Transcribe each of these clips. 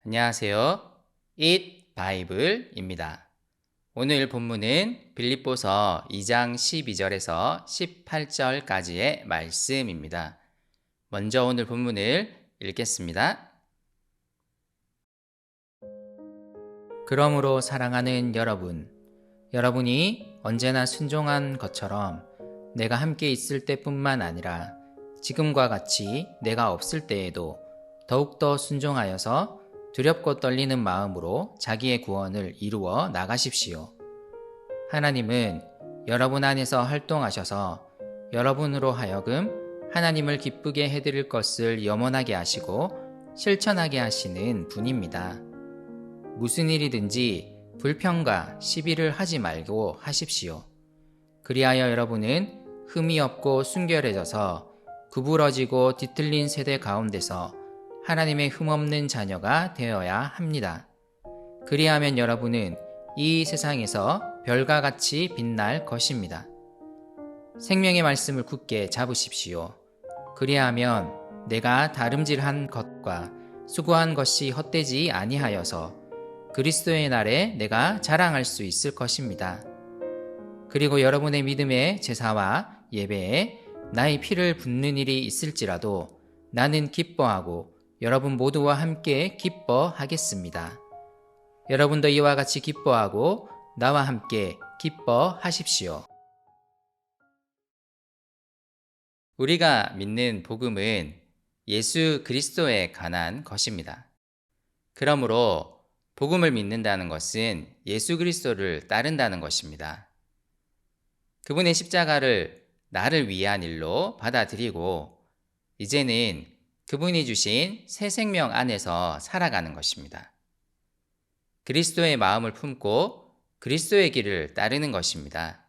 안녕하세요. Eat Bible입니다. 오늘 본문은 빌립보서 2장 12절에서 18절까지의 말씀입니다. 먼저 오늘 본문을 읽겠습니다. 그러므로 사랑하는 여러분, 여러분이 언제나 순종한 것처럼 내가 함께 있을 때뿐만 아니라 지금과 같이 내가 없을 때에도 더욱더 순종하여서 두렵고 떨리는 마음으로 자기의 구원을 이루어 나가십시오. 하나님은 여러분 안에서 활동하셔서 여러분으로 하여금 하나님을 기쁘게 해드릴 것을 염원하게 하시고 실천하게 하시는 분입니다. 무슨 일이든지 불평과 시비를 하지 말고 하십시오. 그리하여 여러분은 흠이 없고 순결해져서 구부러지고 뒤틀린 세대 가운데서 하나님의 흠없는 자녀가 되어야 합니다. 그리하면 여러분은 이 세상에서 별과 같이 빛날 것입니다. 생명의 말씀을 굳게 잡으십시오. 그리하면 내가 다름질한 것과 수고한 것이 헛되지 아니하여서 그리스도의 날에 내가 자랑할 수 있을 것입니다. 그리고 여러분의 믿음의 제사와 예배에 나의 피를 붓는 일이 있을지라도 나는 기뻐하고 여러분 모두와 함께 기뻐하겠습니다. 여러분도 이와 같이 기뻐하고 나와 함께 기뻐하십시오. 우리가 믿는 복음은 예수 그리스도에 관한 것입니다. 그러므로 복음을 믿는다는 것은 예수 그리스도를 따른다는 것입니다. 그분의 십자가를 나를 위한 일로 받아들이고 이제는 그분이 주신 새 생명 안에서 살아가는 것입니다. 그리스도의 마음을 품고 그리스도의 길을 따르는 것입니다.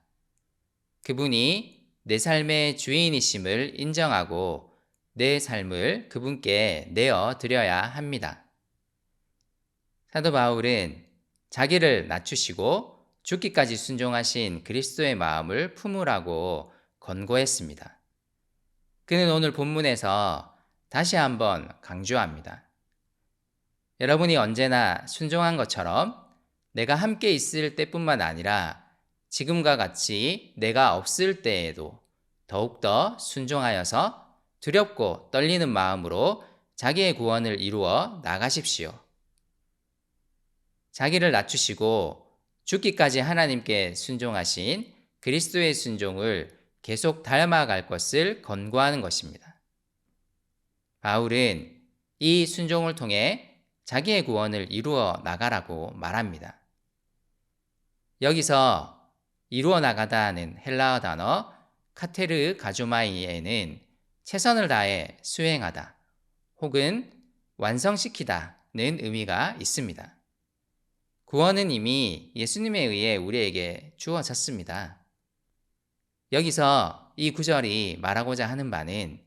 그분이 내 삶의 주인이심을 인정하고 내 삶을 그분께 내어 드려야 합니다. 사도 바울은 자기를 낮추시고 죽기까지 순종하신 그리스도의 마음을 품으라고 권고했습니다. 그는 오늘 본문에서 다시 한번 강조합니다. 여러분이 언제나 순종한 것처럼 내가 함께 있을 때뿐만 아니라 지금과 같이 내가 없을 때에도 더욱더 순종하여서 두렵고 떨리는 마음으로 자기의 구원을 이루어 나가십시오. 자기를 낮추시고 죽기까지 하나님께 순종하신 그리스도의 순종을 계속 닮아갈 것을 권고하는 것입니다. 바울은 이 순종을 통해 자기의 구원을 이루어 나가라고 말합니다. 여기서 이루어 나가다는 헬라어 단어 카테르 가조마이에는 최선을 다해 수행하다 혹은 완성시키다는 의미가 있습니다. 구원은 이미 예수님에 의해 우리에게 주어졌습니다. 여기서 이 구절이 말하고자 하는 바는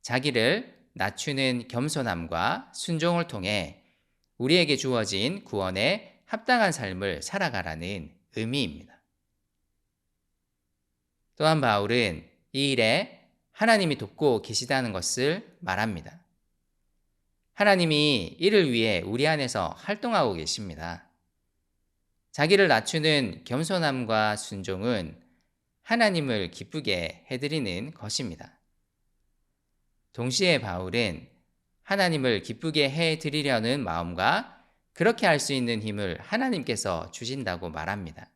자기를 낮추는 겸손함과 순종을 통해 우리에게 주어진 구원에 합당한 삶을 살아가라는 의미입니다. 또한 바울은 이 일에 하나님이 돕고 계시다는 것을 말합니다. 하나님이 이를 위해 우리 안에서 활동하고 계십니다. 자기를 낮추는 겸손함과 순종은 하나님을 기쁘게 해드리는 것입니다. 동시에 바울은 하나님을 기쁘게 해드리려는 마음과 그렇게 할 수 있는 힘을 하나님께서 주신다고 말합니다.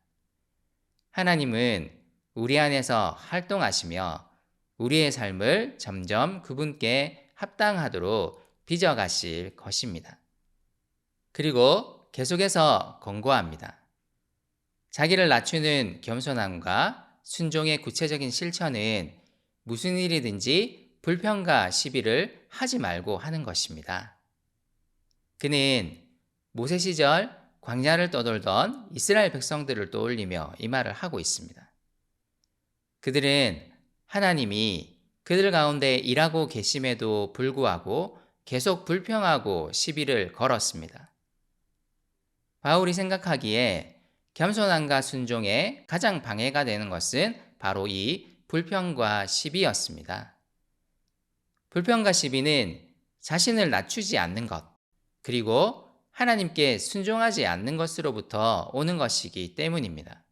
하나님은 우리 안에서 활동하시며 우리의 삶을 점점 그분께 합당하도록 빚어가실 것입니다. 그리고 계속해서 권고합니다. 자기를 낮추는 겸손함과 순종의 구체적인 실천은 무슨 일이든지 불평과 시비를 하지 말고 하는 것입니다. 그는 모세 시절 광야를 떠돌던 이스라엘 백성들을 떠올리며 이 말을 하고 있습니다. 그들은 하나님이 그들 가운데 일하고 계심에도 불구하고 계속 불평하고 시비를 걸었습니다. 바울이 생각하기에 겸손함과 순종에 가장 방해가 되는 것은 바로 이 불평과 시비였습니다. 불평과 시비는 자신을 낮추지 않는 것, 그리고 하나님께 순종하지 않는 것으로부터 오는 것이기 때문입니다.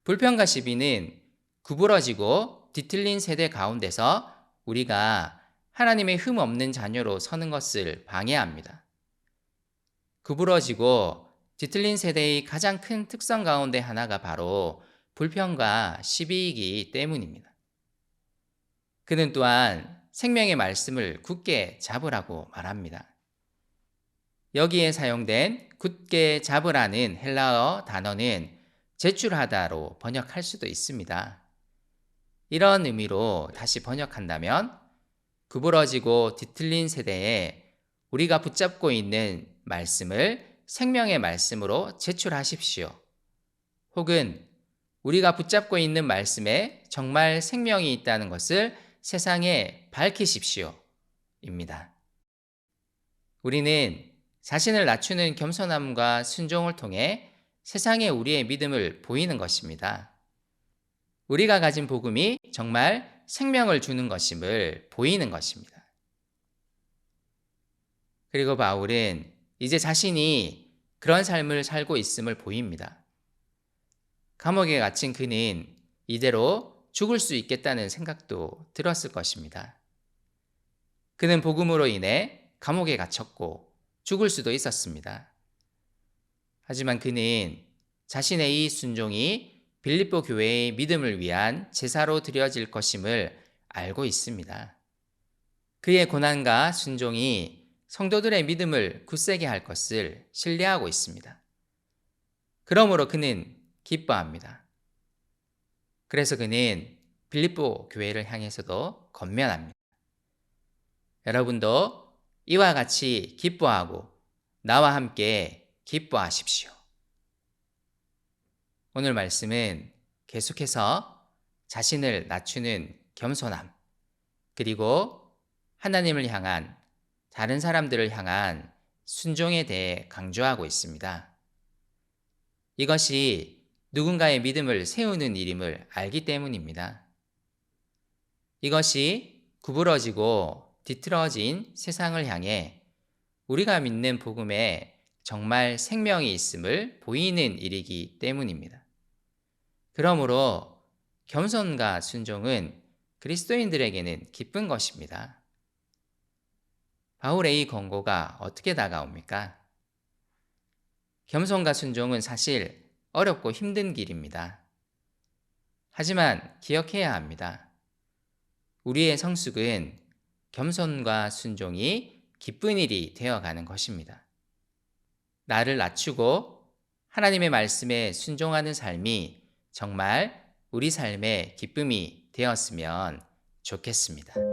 불평과 시비는 구부러지고 뒤틀린 세대 가운데서 우리가 하나님의 흠 없는 자녀로 서는 것을 방해합니다. 구부러지고 뒤틀린 세대의 가장 큰 특성 가운데 하나가 바로 불평과 시비이기 때문입니다. 그는 또한 생명의 말씀을 굳게 잡으라고 말합니다. 여기에 사용된 굳게 잡으라는 헬라어 단어는 제출하다로 번역할 수도 있습니다. 이런 의미로 다시 번역한다면 구부러지고 뒤틀린 세대에 우리가 붙잡고 있는 말씀을 생명의 말씀으로 제출하십시오. 혹은 우리가 붙잡고 있는 말씀에 정말 생명이 있다는 것을 세상에 밝히십시오. 입니다. 우리는 자신을 낮추는 겸손함과 순종을 통해 세상에 우리의 믿음을 보이는 것입니다. 우리가 가진 복음이 정말 생명을 주는 것임을 보이는 것입니다. 그리고 바울은 이제 자신이 그런 삶을 살고 있음을 보입니다. 감옥에 갇힌 그는 이대로 죽을 수 있겠다는 생각도 들었을 것입니다. 그는 복음으로 인해 감옥에 갇혔고 죽을 수도 있었습니다. 하지만 그는 자신의 이 순종이 빌립보 교회의 믿음을 위한 제사로 드려질 것임을 알고 있습니다. 그의 고난과 순종이 성도들의 믿음을 굳세게 할 것을 신뢰하고 있습니다. 그러므로 그는 기뻐합니다. 그래서 그는 빌립보 교회를 향해서도 권면합니다. 여러분도 이와 같이 기뻐하고 나와 함께 기뻐하십시오. 오늘 말씀은 계속해서 자신을 낮추는 겸손함, 그리고 하나님을 향한, 다른 사람들을 향한 순종에 대해 강조하고 있습니다. 이것이 누군가의 믿음을 세우는 일임을 알기 때문입니다. 이것이 구부러지고 뒤틀어진 세상을 향해 우리가 믿는 복음에 정말 생명이 있음을 보이는 일이기 때문입니다. 그러므로 겸손과 순종은 그리스도인들에게는 기쁜 것입니다. 바울의 이 권고가 어떻게 다가옵니까? 겸손과 순종은 사실 어렵고 힘든 길입니다. 하지만 기억해야 합니다. 우리의 성숙은 겸손과 순종이 기쁜 일이 되어가는 것입니다. 나를 낮추고 하나님의 말씀에 순종하는 삶이 정말 우리 삶의 기쁨이 되었으면 좋겠습니다.